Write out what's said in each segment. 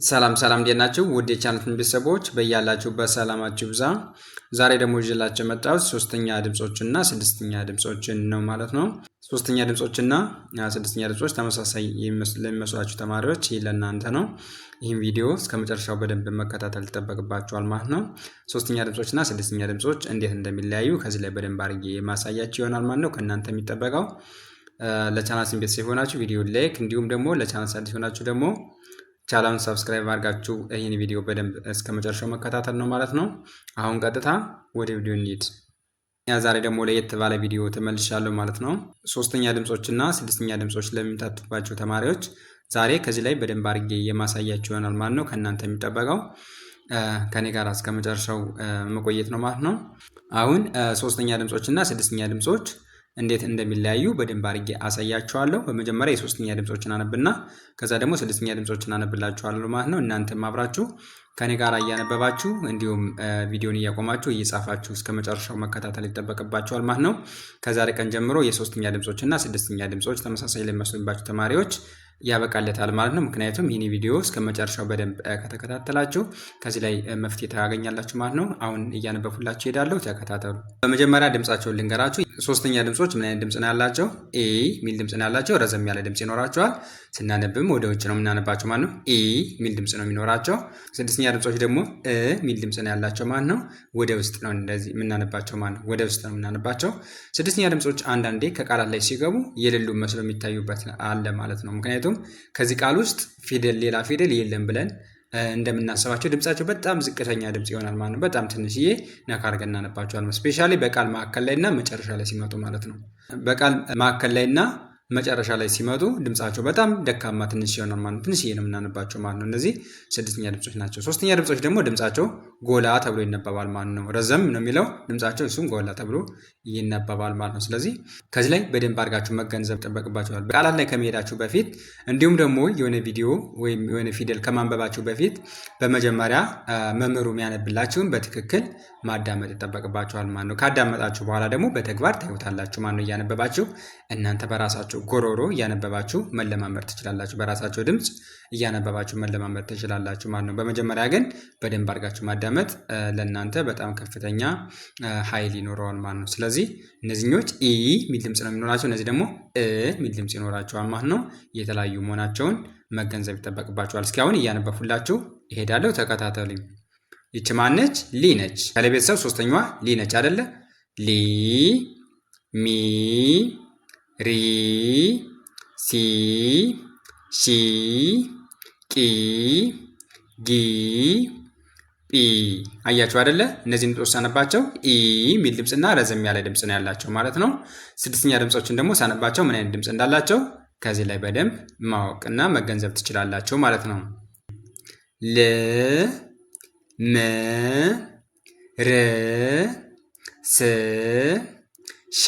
ሰላም እንዴት ናችሁ? ውድ የቻናል ቤተሰቦች በያላችሁበት ሰላማችሁ ይብዛ። ዛሬ ደግሞ ይዤላችሁ የመጣሁት ሶስተኛ ድምጾችና ስድስተኛ ድምጾችን ነው ማለት ነው። ሶስተኛ ድምጾችና ስድስተኛ ድምጾች ተመሳሳይ ለሚመስላችሁ ተማሪዎች ይህ ለእናንተ ነው። ይህን ቪዲዮ እስከ መጨረሻው በደንብ መከታተል ይጠበቅባችኋል ማለት ነው። ሶስተኛ ድምጾችና ስድስተኛ ድምጾች እንዴት እንደሚለያዩ ከዚህ ላይ በደንብ አድርጌ የማሳያችሁ ይሆናል ማለት ነው። ከእናንተ የሚጠበቀው ለቻናል ቤተሰብ ሆናችሁ ቪዲዮ ላይክ፣ እንዲሁም ደግሞ ለቻናል አዲስ ሆናችሁ ደግሞ ቻናሉን ሰብስክራይብ አድርጋችሁ ይህን ቪዲዮ በደንብ እስከ መጨረሻው መከታተል ነው ማለት ነው። አሁን ቀጥታ ወደ ቪዲዮ እንሂድ። ዛሬ ደግሞ ለየት ባለ ቪዲዮ ተመልሻለሁ ማለት ነው። ሶስተኛ ድምጾችና ስድስተኛ ድምጾች ለሚታተባቸው ተማሪዎች ዛሬ ከዚህ ላይ በደንብ አድርጌ የማሳያችሁ ይሆናል ማለት ነው። ከእናንተ የሚጠበቀው ከኔ ጋር እስከ መጨረሻው መቆየት ነው ማለት ነው። አሁን ሶስተኛ ድምጾችና ስድስተኛ ድምጾች እንዴት እንደሚለያዩ በደንብ አድርጌ አሳያችኋለሁ። በመጀመሪያ የሶስተኛ ድምጾችን አነብና ከዛ ደግሞ ስድስተኛ ድምጾችን አነብላችኋለሁ ማለት ነው። እናንተም አብራችሁ ከኔ ጋር እያነበባችሁ እንዲሁም ቪዲዮን እያቆማችሁ እየጻፋችሁ እስከ መጨረሻው መከታተል ይጠበቅባችኋል ማለት ነው። ከዛሬ ቀን ጀምሮ የሶስተኛ ድምጾችና ስድስተኛ ድምጾች ተመሳሳይ ለሚመስሉባችሁ ተማሪዎች ያበቃለታል ማለት ነው። ምክንያቱም ይህን ቪዲዮ እስከ መጨረሻው በደንብ ከተከታተላችሁ ከዚህ ላይ መፍትሄ ታገኛላችሁ ማለት ነው። አሁን እያነበብኩላችሁ ሄዳለሁ፣ ተከታተሉ። በመጀመሪያ ድምጻቸውን ልንገራችሁ። ሶስተኛ ድምጾች ምን አይነት ድምጽ ነው ያላቸው? ኤ ሚል ድምጽ ነው ያላቸው። ረዘም ያለ ድምጽ ይኖራቸዋል። ስናነብም ወደ ውጭ ነው የምናነባቸው ማለት ነው። ኤ ሚል ድምጽ ነው የሚኖራቸው። ስድስተኛ ድምጾች ደግሞ እ ሚል ድምጽ ነው ያላቸው ማለት ነው። ወደ ውስጥ ነው እንደዚህ የምናነባቸው ማለት ነው። ወደ ውስጥ ነው የምናነባቸው። ስድስተኛ ድምጾች አንዳንዴ ከቃላት ላይ ሲገቡ የሌሉ መስሎ የሚታዩበት አለ ማለት ነው። ምክንያቱም ከዚህ ቃል ውስጥ ፊደል ሌላ ፊደል የለም ብለን እንደምናስባቸው ድምጻቸው በጣም ዝቅተኛ ድምጽ ይሆናል ማለት ነው። በጣም ትንሽዬ ነካ አድርገን እናነባቸዋለን። ስፔሻሊ በቃል ማዕከል ላይ እና መጨረሻ ላይ ሲመጡ ማለት ነው። በቃል ማዕከል ላይ እና መጨረሻ ላይ ሲመጡ ድምጻቸው በጣም ደካማ ትንሽ ይሆናል ማለት ነው። ትንሽዬ ነው የምናነባቸው ማለት ነው። እነዚህ ስድስተኛ ድምጾች ናቸው። ሶስተኛ ድምጾች ደግሞ ድምጻቸው ጎላ ተብሎ ይነበባል ማለት ነው። ረዘም ነው የሚለው ድምጻቸው፣ እሱም ጎላ ተብሎ ይነበባል ማለት ነው። ስለዚህ ከዚህ ላይ በደንብ አድርጋችሁ መገንዘብ ይጠበቅባችኋል። በቃላት ላይ ከመሄዳችሁ በፊት እንዲሁም ደግሞ የሆነ ቪዲዮ ወይም የሆነ ፊደል ከማንበባችሁ በፊት በመጀመሪያ መምህሩ የሚያነብላችሁን በትክክል ማዳመጥ ይጠበቅባችኋል ማለት ነው። ካዳመጣችሁ በኋላ ደግሞ በተግባር ታዩታላችሁ ማለት ነው። እያነበባችሁ እናንተ በራሳችሁ ጎሮሮ እያነበባችሁ መለማመድ ትችላላችሁ። በራሳችሁ ድምጽ እያነበባችሁ መለማመድ ትችላላችሁ ማለት ነው። በመጀመሪያ ግን በደንብ አድርጋችሁ ማዳመጥ ለእናንተ በጣም ከፍተኛ ኃይል ይኖረዋል ማለት ነው። ስለዚህ እነዚህኞች ኢ ሚል ድምጽ ነው የሚኖራቸው፣ እነዚህ ደግሞ እ ሚል ድምጽ ይኖራቸዋል ማለት ነው። የተለያዩ መሆናቸውን መገንዘብ ይጠበቅባቸዋል። እስኪ አሁን እያነበብኩላችሁ እሄዳለሁ፣ ተከታተሉኝ። ይቺ ማነች? ሊ ነች። ያለ ቤተሰብ ሶስተኛዋ ሊ ነች አይደለ? ሊ ሚ ሪ ሲ ሺ ቂ ጊ ጲ። አያችሁ አይደለ? እነዚህን ድምጾች ሳነባቸው ኢ ሚል ድምጽና ረዘም ያለ ድምጽ ነው ያላቸው ማለት ነው። ስድስተኛ ድምጾችን ደግሞ ሳነባቸው ምን አይነት ድምጽ እንዳላቸው ከዚህ ላይ በደንብ ማወቅና መገንዘብ ትችላላችሁ ማለት ነው። ል ም ር ስ ሽ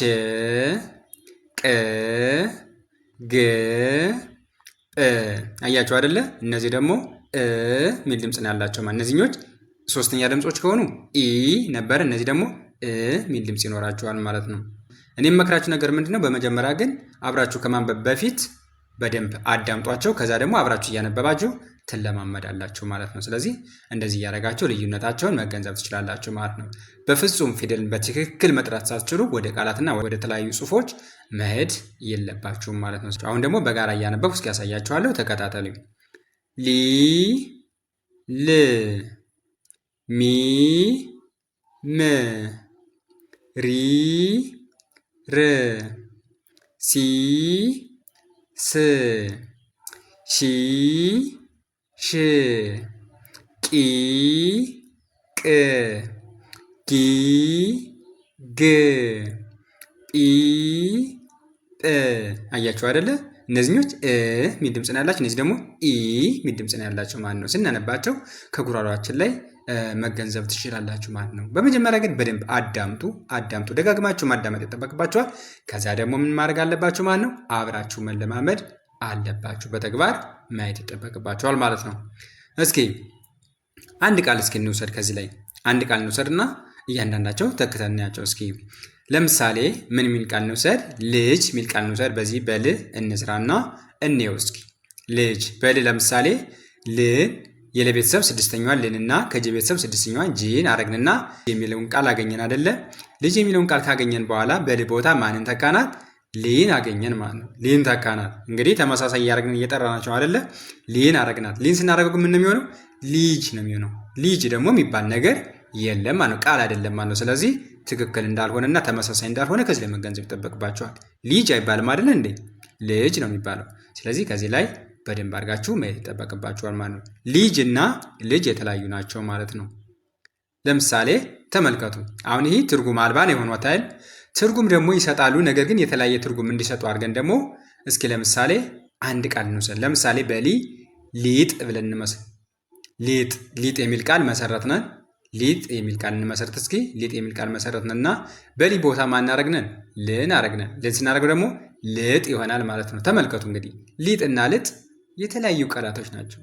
ቅ ግ ጵ። አያችሁ አይደለ? እነዚህ ደግሞ እ ሚል ድምጽ ነው ያላቸው ማለት እነዚህኞች ሶስተኛ ድምጾች ከሆኑ ኢ ነበር፣ እነዚህ ደግሞ እ ሚል ድምጽ ይኖራቸዋል ማለት ነው። እኔ የምመክራችሁ ነገር ምንድነው? በመጀመሪያ ግን አብራችሁ ከማንበብ በፊት በደንብ አዳምጧቸው፣ ከዛ ደግሞ አብራችሁ እያነበባችሁ ትለማመዳላችሁ ማለት ነው። ስለዚህ እንደዚህ እያደረጋችሁ ልዩነታቸውን መገንዘብ ትችላላችሁ ማለት ነው። በፍጹም ፊደልን በትክክል መጥራት ሳትችሉ ወደ ቃላትና ወደ ተለያዩ ጽሁፎች መሄድ የለባችሁም ማለት ነው። አሁን ደግሞ በጋራ እያነበብኩ እስኪ ያሳያችኋለሁ፣ ተከታተሉ። ሊ ል ሚ ም ሪ ር ሲ ስ ሺ ሽ ቂ ቅ ጊ ግ ጲ ጵ። አያችሁ አይደለ? እነዚህኞች እ ሚል ድምጽ ነው ያላቸው፣ እነዚህ ደግሞ ኢ ሚል ድምጽ ነው ያላቸው ማለት ነው። ስናነባቸው ከጉሮሯችን ላይ መገንዘብ ትችላላችሁ ማለት ነው። በመጀመሪያ ግን በደንብ አዳምጡ፣ ደጋግማችሁ ማዳመጥ ይጠበቅባችኋል። ከዛ ደግሞ ምን ማድረግ አለባችሁ ማለት ነው? አብራችሁ መለማመድ አለባችሁ፣ በተግባር ማየት ይጠበቅባችኋል ማለት ነው። እስኪ አንድ ቃል እስኪ እንውሰድ። ከዚህ ላይ አንድ ቃል እንውሰድና እያንዳንዳቸው ተከታተል እናያቸው። እስኪ ለምሳሌ ምን ሚል ቃል እንውሰድ? ልጅ ሚል ቃል እንውሰድ። በዚህ በል እንስራና እንየው እስኪ። ልጅ በል ለምሳሌ ል የለ ቤተሰብ ስድስተኛዋን ልንና ከጀ ቤተሰብ ስድስተኛዋን ጂን አረግንና የሚለውን ቃል አገኘን አይደለ? ልጅ የሚለውን ቃል ካገኘን በኋላ በል ቦታ ማንን ተካናት? ሊን አገኘን ማለት ነው። ሊን ተካናት። እንግዲህ ተመሳሳይ እያደረግን እየጠራናቸው አይደለ? ሊን አረግናት። ሊን ስናደርገው ምን ነው የሚሆነው? ልጅ ነው የሚሆነው። ልጅ ደግሞ የሚባል ነገር የለም ማለት ነው። ቃል አይደለም ማለት ነው። ስለዚህ ትክክል እንዳልሆነና ተመሳሳይ እንዳልሆነ ከዚህ ላይ መገንዘብ ይጠበቅባቸዋል። ልጅ አይባልም አይደለ እንዴ? ልጅ ነው የሚባለው። ስለዚህ ከዚህ ላይ በደንብ አድርጋችሁ ማየት ይጠበቅባችኋል ማለት ነው። ልጅ እና ልጅ የተለያዩ ናቸው ማለት ነው። ለምሳሌ ተመልከቱ። አሁን ይህ ትርጉም አልባ ነው የሆኑት አይደል? ትርጉም ደግሞ ይሰጣሉ። ነገር ግን የተለያየ ትርጉም እንዲሰጡ አድርገን ደግሞ እስኪ ለምሳሌ አንድ ቃል እንውሰድ። ለምሳሌ በሊ ሊጥ ብለን እንመስል። ሊጥ የሚል ቃል መሰረትነን። ሊጥ የሚል ቃል እንመሰርት እስኪ። ሊጥ የሚል ቃል መሰረትነንና በሊ ቦታ ማን አረግነን? ልን አረግነን። ልን ስናደርገው ደግሞ ልጥ ይሆናል ማለት ነው። ተመልከቱ እንግዲህ ሊጥና ልጥ የተለያዩ ቃላቶች ናቸው።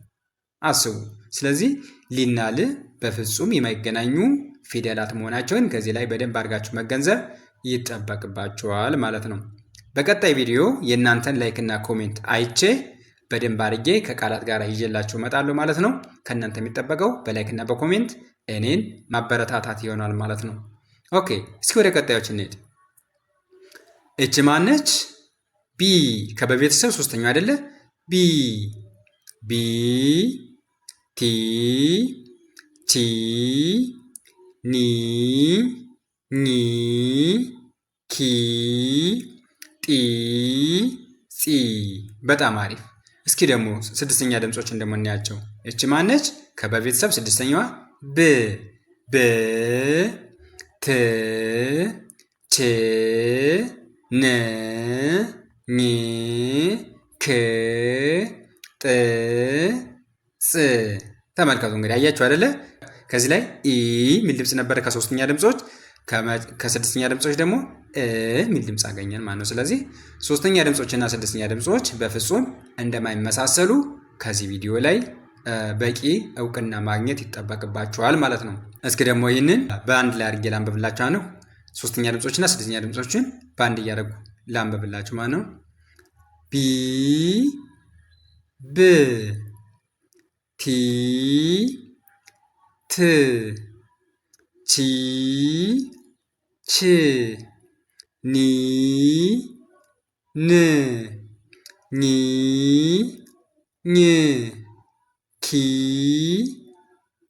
አስቡ። ስለዚህ ሊና ል በፍጹም የማይገናኙ ፊደላት መሆናቸውን ከዚህ ላይ በደንብ አድርጋችሁ መገንዘብ ይጠበቅባችኋል ማለት ነው። በቀጣይ ቪዲዮ የእናንተን ላይክና ኮሜንት አይቼ በደንብ አድርጌ ከቃላት ጋር ይዤላችሁ እመጣለሁ ማለት ነው። ከእናንተ የሚጠበቀው በላይክና በኮሜንት እኔን ማበረታታት ይሆናል ማለት ነው። ኦኬ፣ እስኪ ወደ ቀጣዮች እንሄድ። እች ማነች? ቢ ከበቤተሰብ ሶስተኛው አይደለ? ቢ ቢ ቲ ቲ ኒ ኒ ኪ ጢ ጺ። በጣም አሪፍ። እስኪ ደግሞ ስድስተኛ ድምጾችን ደግሞ እናያቸው። እች ማነች? ከበቤተሰብ ስድስተኛዋ ብ ብ ት ች ን ኝ ክ ጥ ጽ። ተመልከቱ እንግዲህ አያችሁ አይደለ? ከዚህ ላይ ኢ ሚል ድምጽ ነበረ ከሶስተኛ ድምጾች፣ ከስድስተኛ ድምጾች ደግሞ ሚል ድምጽ አገኘን ማለት ነው። ስለዚህ ሶስተኛ ድምጾችና ስድስተኛ ድምጾች በፍጹም እንደማይመሳሰሉ ከዚህ ቪዲዮ ላይ በቂ እውቅና ማግኘት ይጠበቅባችኋል ማለት ነው። እስኪ ደግሞ ይህንን በአንድ ላይ አድርጌ ላንብብላችሁ ነው። ሶስተኛ ድምጾችና ስድስተኛ ድምጾችን በአንድ እያደረጉ ላንብብላችሁ ማለት ነው። ቢ ብ ቲ ት ቺ ች ኒ ን ኒ ኝ ኪ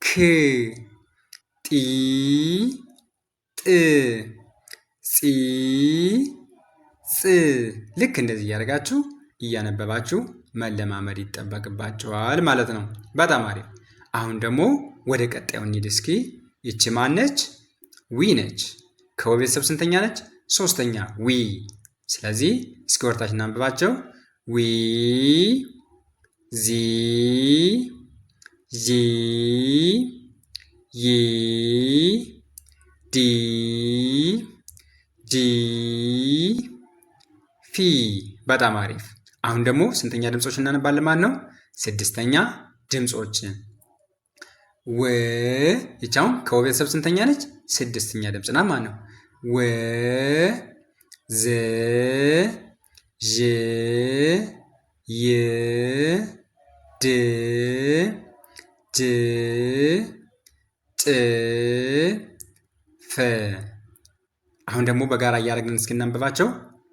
ክ ጢ ጥ ጺ ጽ። ልክ እንደዚህ እያደረጋችሁ እያነበባችሁ መለማመድ ይጠበቅባችኋል ማለት ነው። በጣም አሪፍ። አሁን ደግሞ ወደ ቀጣዩ እንሂድ እስኪ። ይቺ ማነች? ዊ ነች። ከወ ቤተሰብ ስንተኛ ነች? ሶስተኛ ዊ። ስለዚህ እስኪ ወርታች እናንብባቸው። ዊ ዚ ዢ ይ ዲ ጂ ፊ። በጣም አሪፍ። አሁን ደግሞ ስንተኛ ድምጾች እናነባለን ማለት ነው? ስድስተኛ ድምጾችን። ወ ይቻውን ከወ ቤተሰብ ስንተኛ ነች? ስድስተኛ ድምጽ ናት ማለት ነው። ወ ዘ ዥ ይ ድ ጅ ጥ ፈ። አሁን ደግሞ በጋራ እያደረግን እስኪ እናንብባቸው።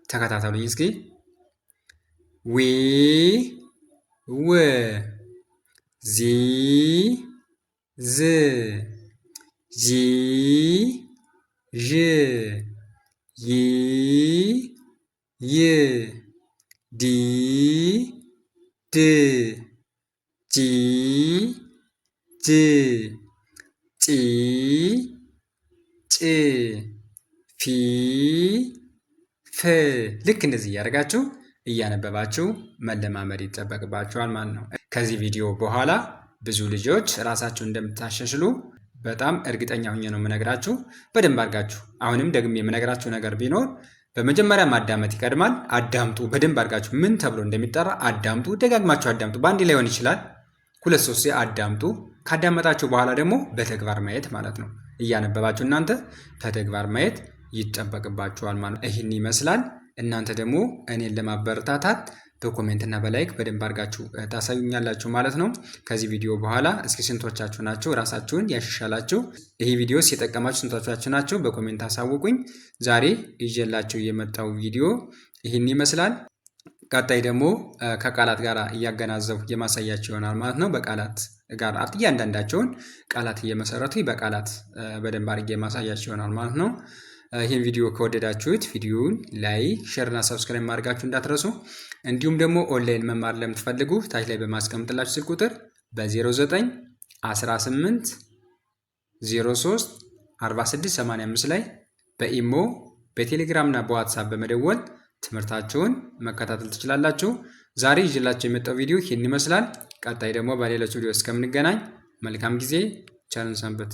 ተከታተሉኝ እስኪ። ዊ ው ዚ ዝ ዢ ዥ ይ ይ ዲ ድ ጂ ጅ ጪ ጭ ፊ ፍ። ልክ እንደዚህ እያደረጋችሁ እያነበባችሁ መለማመድ ይጠበቅባችኋል ማለት ነው። ከዚህ ቪዲዮ በኋላ ብዙ ልጆች ራሳችሁን እንደምታሻሽሉ በጣም እርግጠኛ ሆኜ ነው የምነግራችሁ። በደንብ አድርጋችሁ አሁንም ደግሜ የምነግራችሁ ነገር ቢኖር በመጀመሪያ ማዳመጥ ይቀድማል። አዳምጡ። በደንብ አድርጋችሁ ምን ተብሎ እንደሚጠራ አዳምጡ። ደጋግማችሁ አዳምጡ። በአንድ ላይ ሊሆን ይችላል። 2-3 አዳምጡ። ካዳመጣችሁ በኋላ ደግሞ በተግባር ማየት ማለት ነው። እያነበባችሁ እናንተ በተግባር ማየት ይጠበቅባችኋል ማለት ነው። ይህን ይመስላል። እናንተ ደግሞ እኔን ለማበረታታት በኮሜንት እና በላይክ በደንብ አድርጋችሁ ታሳዩኛላችሁ ማለት ነው። ከዚህ ቪዲዮ በኋላ እስኪ ስንቶቻችሁ ናቸው ራሳችሁን ያሻሻላችሁ? ይህ ቪዲዮስ የጠቀማችሁ ስንቶቻችሁ ናቸው? በኮሜንት አሳውቁኝ። ዛሬ ይዤላችሁ የመጣው ቪዲዮ ይህን ይመስላል። ቀጣይ ደግሞ ከቃላት ጋር እያገናዘቡ የማሳያቸው ይሆናል ማለት ነው። በቃላት ጋር እያንዳንዳቸውን ቃላት እየመሰረቱ በቃላት በደንብ አድርጌ የማሳያቸው ይሆናል ማለት ነው። ይህን ቪዲዮ ከወደዳችሁት ቪዲዮውን ላይክ፣ ሼር እና ሰብስክራይብ ማድረጋችሁ እንዳትረሱ። እንዲሁም ደግሞ ኦንላይን መማር ለምትፈልጉ ታች ላይ በማስቀምጥላችሁ ስልክ ቁጥር በ09 18 03 46 85 ላይ በኢሞ በቴሌግራም እና በዋትሳፕ በመደወል ትምህርታችሁን መከታተል ትችላላችሁ። ዛሬ ይዤላችሁ የመጣው ቪዲዮ ይህን ይመስላል። ቀጣይ ደግሞ በሌሎች ቪዲዮ እስከምንገናኝ መልካም ጊዜ፣ ቸርን ሰንብት።